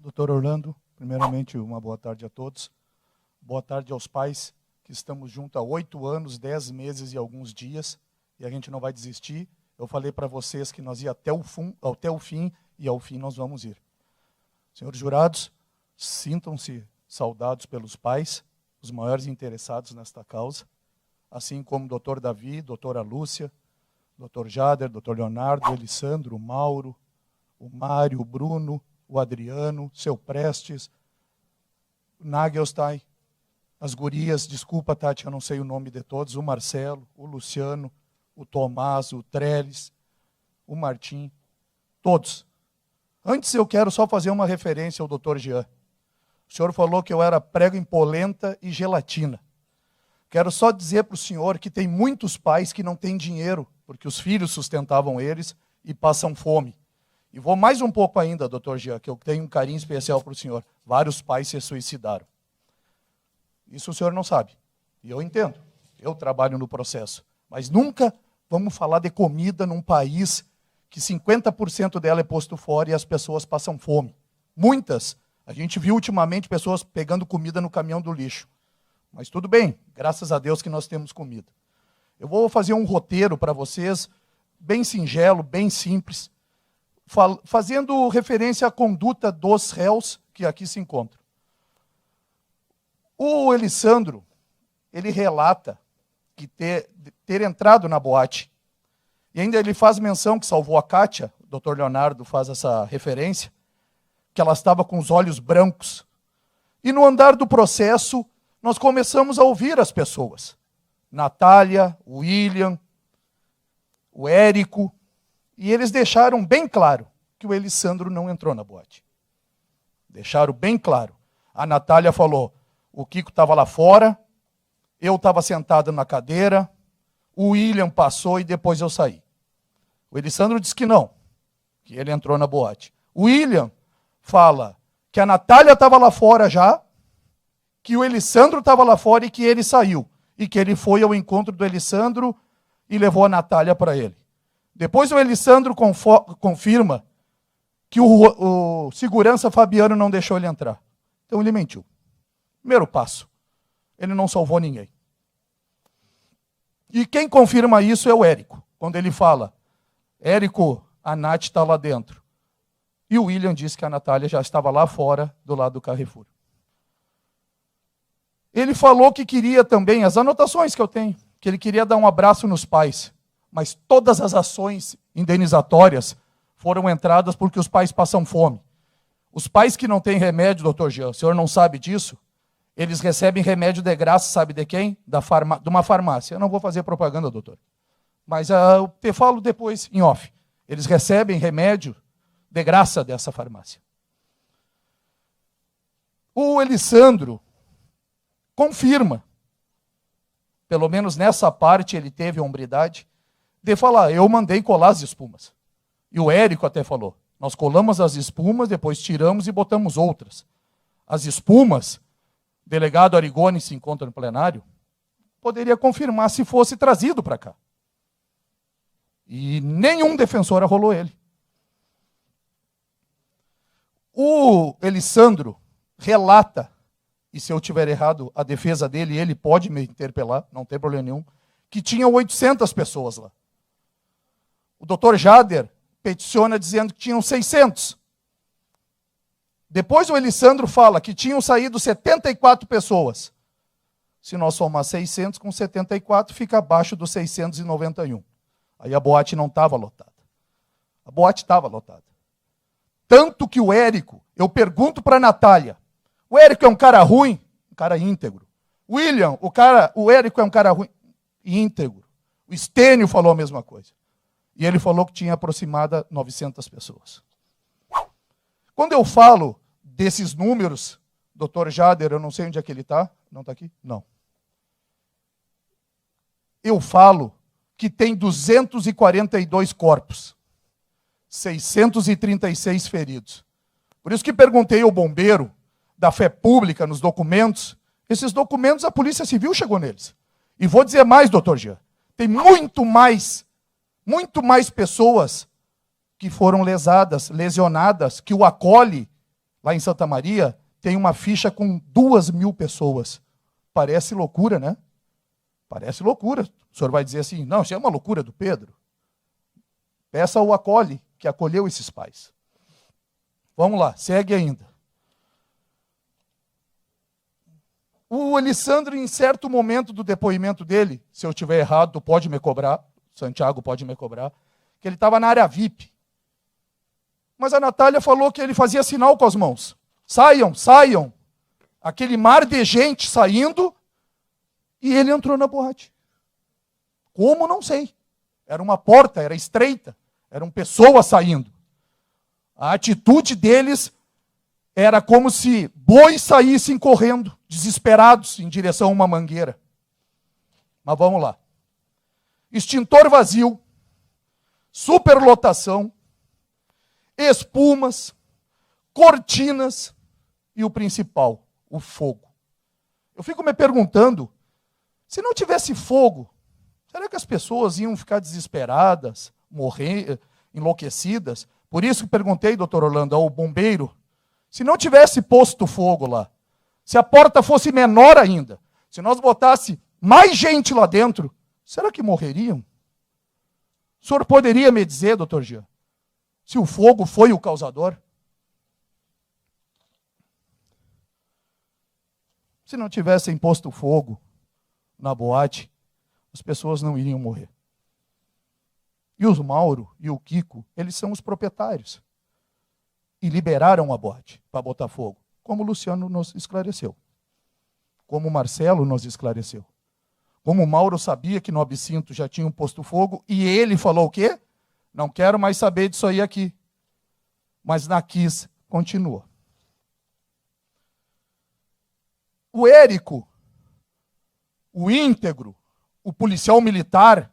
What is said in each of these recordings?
Doutor Orlando, primeiramente uma boa tarde a todos. Boa tarde aos pais que estamos juntos há 8 anos, 10 meses e alguns dias, e a gente não vai desistir. Eu falei para vocês que nós ia até o fim, e ao fim nós vamos ir. Senhores jurados, sintam-se saudados pelos pais, os maiores interessados nesta causa, assim como o doutor Davi, doutora Lúcia, doutor Jader, doutor Leonardo, o Elisandro, o Mauro, o Mário, o Bruno, o Adriano, seu Prestes, o Nagelstein, as gurias, desculpa, Tati, eu não sei o nome de todos, o Marcelo, o Luciano, o Tomás, o Trellis, o Martim, todos. Antes eu quero só fazer uma referência ao doutor Jean. O senhor falou que eu era prego em polenta e gelatina. Quero só dizer para o senhor que tem muitos pais que não têm dinheiro, porque os filhos sustentavam eles e passam fome. E vou mais um pouco ainda, doutor Jean, que eu tenho um carinho especial para o senhor. Vários pais se suicidaram. Isso o senhor não sabe. E eu entendo. Eu trabalho no processo. Mas nunca vamos falar de comida num país que 50% dela é posto fora e as pessoas passam fome. Muitas. A gente viu ultimamente pessoas pegando comida no caminhão do lixo. Mas tudo bem, graças a Deus que nós temos comida. Eu vou fazer um roteiro para vocês, bem singelo, bem simples, fazendo referência à conduta dos réus que aqui se encontram. O Elisandro, ele relata que ter entrado na boate, e ainda ele faz menção que salvou a Kátia, o doutor Leonardo faz essa referência, que ela estava com os olhos brancos. E no andar do processo, nós começamos a ouvir as pessoas. Natália, o William, o Érico, e eles deixaram bem claro que o Elisandro não entrou na boate. Deixaram bem claro. A Natália falou, o Kiko estava lá fora, eu estava sentado na cadeira, o William passou e depois eu saí. O Elisandro disse que não, que ele entrou na boate. O William fala que a Natália estava lá fora já, que o Elisandro estava lá fora e que ele saiu. E que ele foi ao encontro do Elisandro e levou a Natália para ele. Depois o Elisandro confirma que o segurança Fabiano não deixou ele entrar. Então ele mentiu. Primeiro passo. Ele não salvou ninguém. E quem confirma isso é o Érico. Quando ele fala, Érico, a Nath está lá dentro. E o William disse que a Natália já estava lá fora, do lado do Carrefour. Ele falou que queria também, as anotações que eu tenho, que ele queria dar um abraço nos pais. Mas todas as ações indenizatórias foram entradas porque os pais passam fome. Os pais que não têm remédio, doutor Jean, o senhor não sabe disso? Eles recebem remédio de graça, sabe de quem? De uma farmácia. Eu não vou fazer propaganda, doutor. Mas eu te falo depois, em off. Eles recebem remédio de graça dessa farmácia. O Elisandro confirma, pelo menos nessa parte ele teve a hombridade, de falar, eu mandei colar as espumas. E o Érico até falou, nós colamos as espumas, depois tiramos e botamos outras. As espumas, o delegado Arigoni se encontra no plenário, poderia confirmar se fosse trazido para cá. E nenhum defensor arrolou ele. O Elisandro relata, e se eu tiver errado, a defesa dele, ele pode me interpelar, não tem problema nenhum, que tinha 800 pessoas lá. O doutor Jader peticiona dizendo que tinham 600. Depois o Elisandro fala que tinham saído 74 pessoas. Se nós somar 600 com 74, fica abaixo dos 691. Aí a boate não estava lotada. A boate estava lotada. Tanto que o Érico, eu pergunto para a Natália, o Érico é um cara ruim? Um cara íntegro. William, o Érico é um cara ruim? Íntegro. O Estênio falou a mesma coisa. E ele falou que tinha aproximada 900 pessoas. Quando eu falo desses números, doutor Jader, eu não sei onde é que ele está. Não está aqui? Não. Eu falo que tem 242 corpos. 636 feridos. Por isso que perguntei ao bombeiro da fé pública nos documentos, esses documentos a Polícia Civil chegou neles. E vou dizer mais, doutor Jean, tem muito mais pessoas que foram lesionadas, que o acolhe, lá em Santa Maria, tem uma ficha com 2.000 pessoas. Parece loucura, né? Parece loucura. O senhor vai dizer assim, não, isso é uma loucura do Pedro. Peça ao Acolhe, que acolheu esses pais. Vamos lá, segue ainda. O Alessandro, em certo momento do depoimento dele, se eu estiver errado, tu pode me cobrar, Santiago pode me cobrar, que ele estava na área VIP. Mas a Natália falou que ele fazia sinal com as mãos. Saiam, saiam. Aquele mar de gente saindo, e ele entrou na boate. Como? Não sei. Era uma porta, era estreita, eram pessoas saindo. A atitude deles era como se bois saíssem correndo, desesperados, em direção a uma mangueira. Mas vamos lá. Extintor vazio, superlotação, espumas, cortinas e o principal, o fogo. Eu fico me perguntando, se não tivesse fogo, será que as pessoas iam ficar desesperadas, morrer, enlouquecidas? Por isso que perguntei, doutor Orlando, ao bombeiro, se não tivesse posto fogo lá, se a porta fosse menor ainda, se nós botasse mais gente lá dentro, será que morreriam? O senhor poderia me dizer, doutor Jean, se o fogo foi o causador? Se não tivessem posto fogo na boate, as pessoas não iriam morrer. E o Mauro e o Kiko, eles são os proprietários. E liberaram a boate para botar fogo, como o Luciano nos esclareceu. Como o Marcelo nos esclareceu. Como o Mauro sabia que no absinto já tinham posto fogo, e ele falou o quê? Não quero mais saber disso aí aqui. Mas na Kiss continua. O Érico, o íntegro, o policial militar,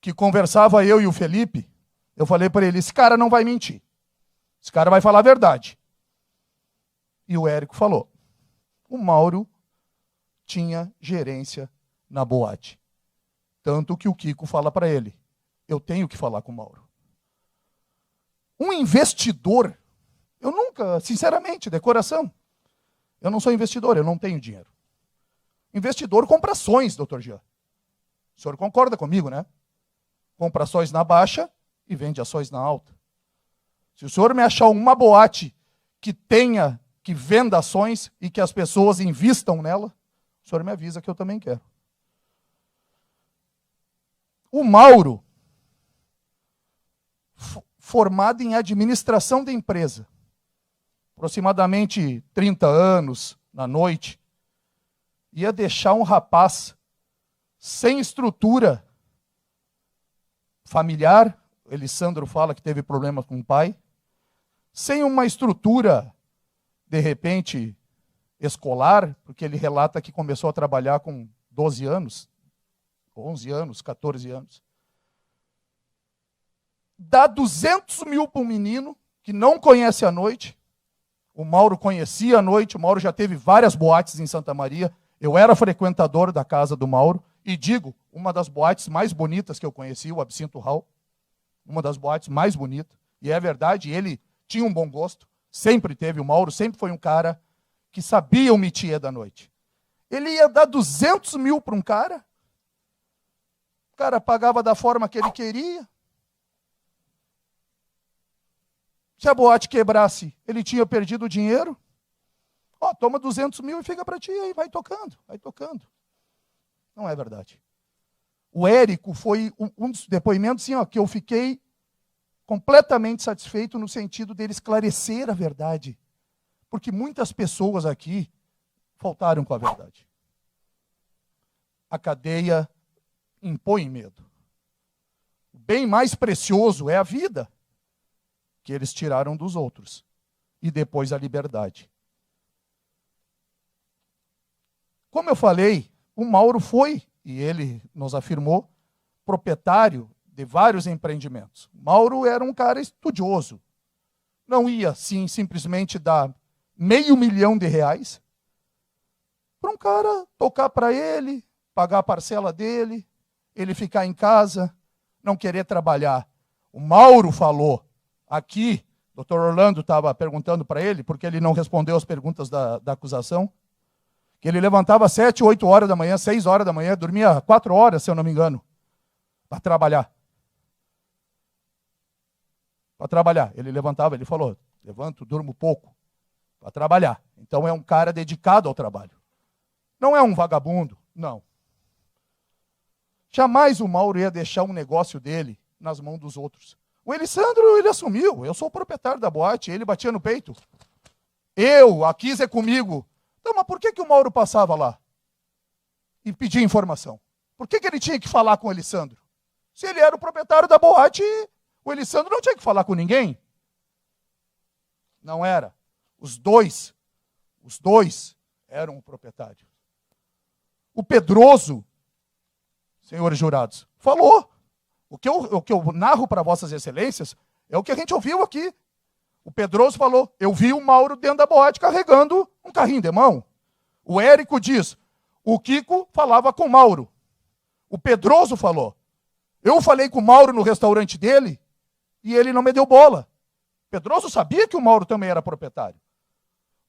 que conversava eu e o Felipe, eu falei para ele, esse cara não vai mentir. Esse cara vai falar a verdade. E o Érico falou, o Mauro tinha gerência na boate. Tanto que o Kiko fala para ele, eu tenho que falar com o Mauro. Um investidor, eu nunca, sinceramente, de coração, eu não sou investidor, eu não tenho dinheiro. Investidor compra ações, doutor Jean. O senhor concorda comigo, né? Compra ações na baixa e vende ações na alta. Se o senhor me achar uma boate que venda ações e que as pessoas invistam nela, o senhor me avisa que eu também quero. O Mauro, formado em administração de empresa, aproximadamente 30 anos, na noite, ia deixar um rapaz sem estrutura familiar, o Elisandro fala que teve problema com o pai, sem uma estrutura, de repente, escolar, porque ele relata que começou a trabalhar com 12 anos, 11 anos, 14 anos. Dá 200 mil para um menino que não conhece a noite. O Mauro conhecia a noite, o Mauro já teve várias boates em Santa Maria. Eu era frequentador da casa do Mauro e digo, uma das boates mais bonitas que eu conheci, o Absinto Hall, uma das boates mais bonitas. E é verdade, ele tinha um bom gosto, sempre teve, o Mauro sempre foi um cara que sabia o métier da noite. Ele ia dar 200 mil para um cara, o cara pagava da forma que ele queria. Se a boate quebrasse, ele tinha perdido o dinheiro. Ó, toma 200 mil e fica para ti aí, vai tocando, vai tocando. Não é verdade. O Érico foi um dos depoimentos assim, ó, que eu fiquei completamente satisfeito no sentido dele esclarecer a verdade. Porque muitas pessoas aqui faltaram com a verdade. A cadeia impõe medo. O bem mais precioso é a vida, que eles tiraram dos outros. E depois a liberdade. Como eu falei, o Mauro foi, e ele nos afirmou, proprietário de vários empreendimentos. Mauro era um cara estudioso. Não ia, assim, simplesmente dar R$500 mil para um cara tocar para ele, pagar a parcela dele, ele ficar em casa, não querer trabalhar. O Mauro falou, aqui, O Dr. Orlando estava perguntando para ele, porque ele não respondeu as perguntas da acusação, que ele levantava às 7, 8 horas da manhã, 6 horas da manhã, dormia 4 horas, se eu não me engano, para trabalhar. Para trabalhar. Ele levantava, ele falou, levanto, durmo pouco, para trabalhar. Então é um cara dedicado ao trabalho. Não é um vagabundo, não. Jamais o Mauro ia deixar um negócio dele nas mãos dos outros. O Elisandro, ele assumiu, eu sou o proprietário da boate, ele batia no peito. A Kiss é comigo. Então, mas por que o Mauro passava lá e pedia informação? Por que ele tinha que falar com o Elisandro? Se ele era o proprietário da boate, o Elisandro não tinha que falar com ninguém. Não era. Os dois eram o proprietário. O Pedroso, senhores jurados, falou. O que eu narro para vossas excelências é o que a gente ouviu aqui. O Pedroso falou, eu vi o Mauro dentro da boate carregando um carrinho de mão. O Érico diz, o Kiko falava com o Mauro. O Pedroso falou, eu falei com o Mauro no restaurante dele e ele não me deu bola. O Pedroso sabia que o Mauro também era proprietário.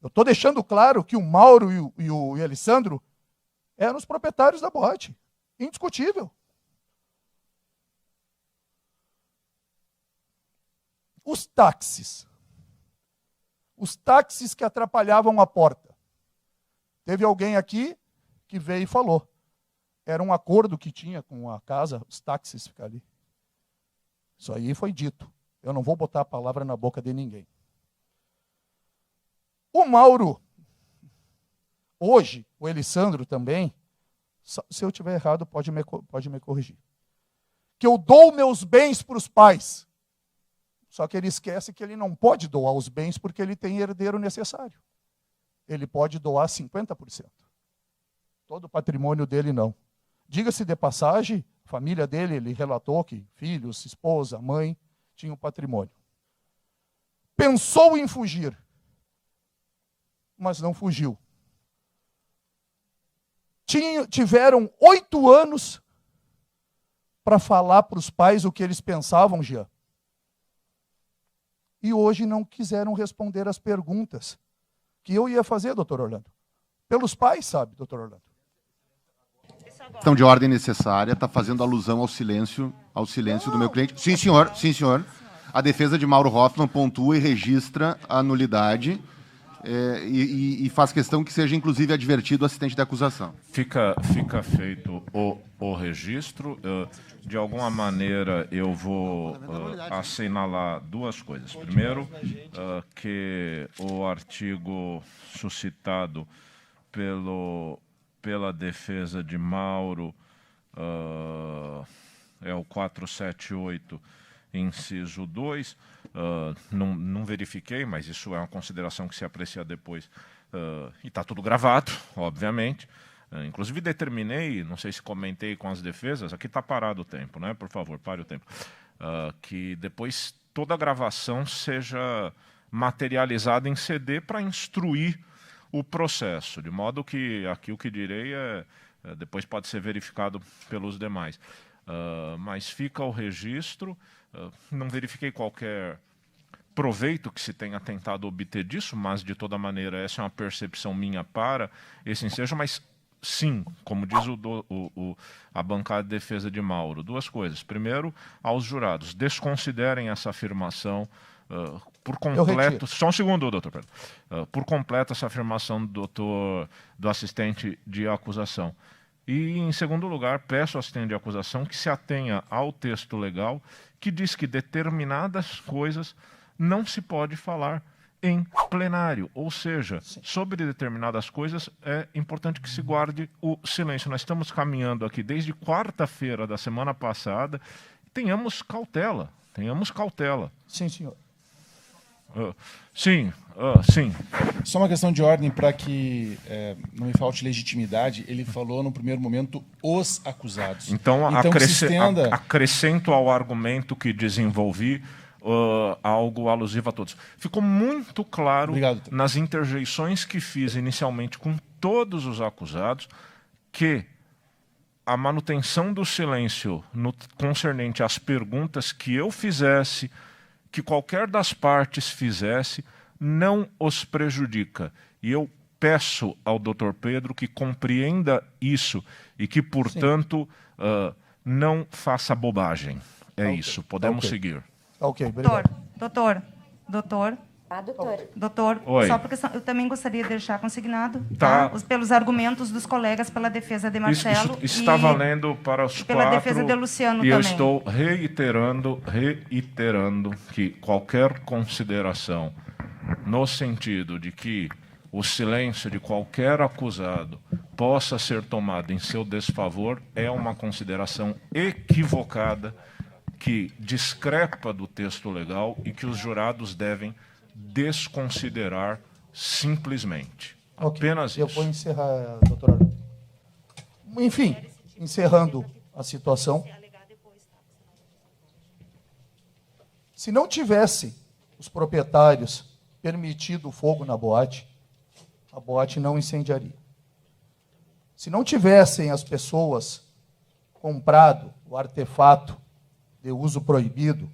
Eu estou deixando claro que o Mauro e o Elisandro eram os proprietários da boate. Indiscutível. Os táxis que atrapalhavam a porta. Teve alguém aqui que veio e falou. Era um acordo que tinha com a casa, os táxis ficam ali. Isso aí foi dito. Eu não vou botar a palavra na boca de ninguém. O Mauro, hoje, o Elisandro também, se eu estiver errado, pode me corrigir. Que eu dou meus bens para os pais. Só que ele esquece que ele não pode doar os bens porque ele tem herdeiro necessário. Ele pode doar 50%. Todo o patrimônio dele não. Diga-se de passagem, a família dele, ele relatou que filhos, esposa, mãe, tinham patrimônio. Pensou em fugir, mas não fugiu. Tiveram 8 anos para falar para os pais o que eles pensavam, Jean. E hoje não quiseram responder as perguntas que eu ia fazer, doutor Orlando. Pelos pais, sabe, doutor Orlando? Questão de ordem necessária, está fazendo alusão ao silêncio do meu cliente. Sim, senhor, sim, senhor. A defesa de Mauro Hoffman pontua e registra a nulidade e faz questão que seja, inclusive, advertido o assistente da acusação. Fica feito o registro. De alguma maneira, eu vou assinalar 2 coisas. Primeiro, que o artigo suscitado pela defesa de Mauro é o 478, inciso 2. Não verifiquei, mas isso é uma consideração que se aprecia depois. E está tudo gravado, obviamente. Inclusive determinei, não sei se comentei com as defesas, aqui está parado o tempo, né? Por favor, pare o tempo. Que depois toda a gravação seja materializada em CD para instruir o processo, de modo que aqui o que direi depois pode ser verificado pelos demais. Mas fica o registro, não verifiquei qualquer proveito que se tenha tentado obter disso, mas de toda maneira essa é uma percepção minha para esse ensejo, mas sim, como diz a bancada de defesa de Mauro, 2 coisas. Primeiro, aos jurados, desconsiderem essa afirmação por completo. Só um segundo, doutor Pedro. Por completo essa afirmação do assistente de acusação. E, em segundo lugar, peço ao assistente de acusação que se atenha ao texto legal que diz que determinadas coisas não se pode falar em plenário, ou seja, sobre determinadas coisas é importante que se guarde o silêncio. Nós estamos caminhando aqui desde quarta-feira da semana passada. Tenhamos cautela, Sim, senhor. Sim. Só uma questão de ordem para que não me falte legitimidade. Ele falou no primeiro momento os acusados. Então acrescento ao argumento que desenvolvi algo alusivo a todos. Ficou muito claro. Obrigado. Nas interjeições que fiz inicialmente com todos os acusados que a manutenção do silêncio concernente às perguntas que eu fizesse que qualquer das partes fizesse não os prejudica. E eu peço ao Dr. Pedro que compreenda isso e que, portanto, não faça bobagem. É isso, podemos seguir. Ok, obrigado. Doutor. Doutor, Oi. só porque eu também gostaria de deixar consignado, Tá. pelos argumentos dos colegas, pela defesa de Marcelo Isso está valendo para os pela quatro. defesa de Luciano e eu também. estou reiterando que qualquer consideração no sentido de que o silêncio de qualquer acusado possa ser tomado em seu desfavor é uma consideração equivocada que discrepa do texto legal e que os jurados devem desconsiderar simplesmente. Ok, Apenas eu isso. vou encerrar, doutor Orlando. Enfim, encerrando a situação. Se não tivesse os proprietários permitido o fogo na boate, a boate não incendiaria. Se não tivessem as pessoas comprado o artefato de uso proibido,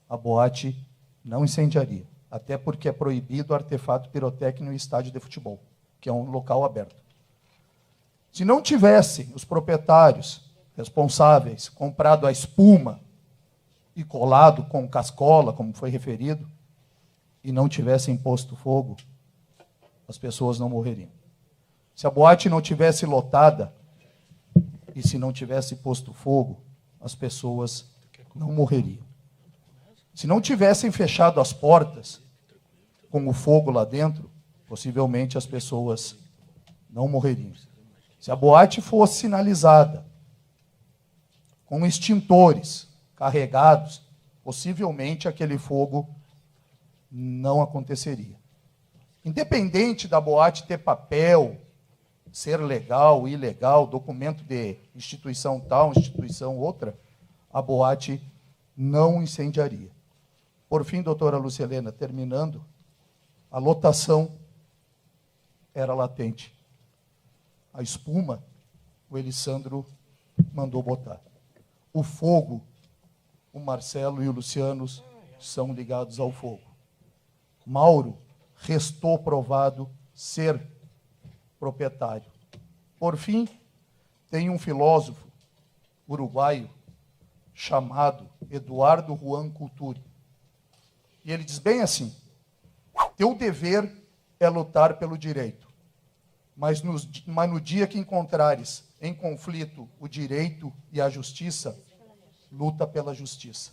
a boate não incendiaria. Até porque é proibido o artefato pirotécnico em estádio de futebol, que é um local aberto. Se não tivessem os proprietários responsáveis comprado a espuma e colado com cascola, como foi referido, e não tivessem posto fogo, as pessoas não morreriam. Se a boate não tivesse lotada e se não tivesse posto fogo, as pessoas não morreriam. Se não tivessem fechado as portas com o fogo lá dentro, possivelmente as pessoas não morreriam. Se a boate fosse sinalizada com extintores carregados, possivelmente aquele fogo não aconteceria. Independente da boate ter papel, ser legal, ilegal, documento de instituição tal, instituição outra, a boate não incendiaria. Por fim, doutora Lucelena, terminando, a lotação era latente. A espuma, o Elisandro mandou botar. O fogo, o Marcelo e o Luciano são ligados ao fogo. Mauro restou provado ser proprietário. Por fim, tem um filósofo uruguaio chamado Eduardo Juan Culturi. E ele diz bem assim: teu dever é lutar pelo direito, mas no dia que encontrares em conflito o direito e a justiça, luta pela justiça.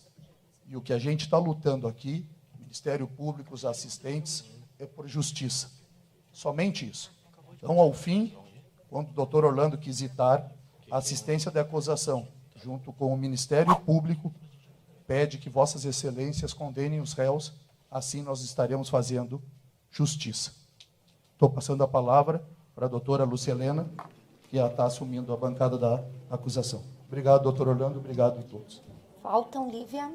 E o que a gente está lutando aqui, Ministério Público, os assistentes, é por justiça. Somente isso. Então, ao fim, quando o doutor Orlando quisitar, a assistência da acusação, junto com o Ministério Público, pede que vossas excelências condenem os réus, assim nós estaremos fazendo justiça. Estou passando a palavra para a doutora Lucelena, que está assumindo a bancada da acusação. Obrigado, doutor Orlando, obrigado a todos. Faltam, Lívia.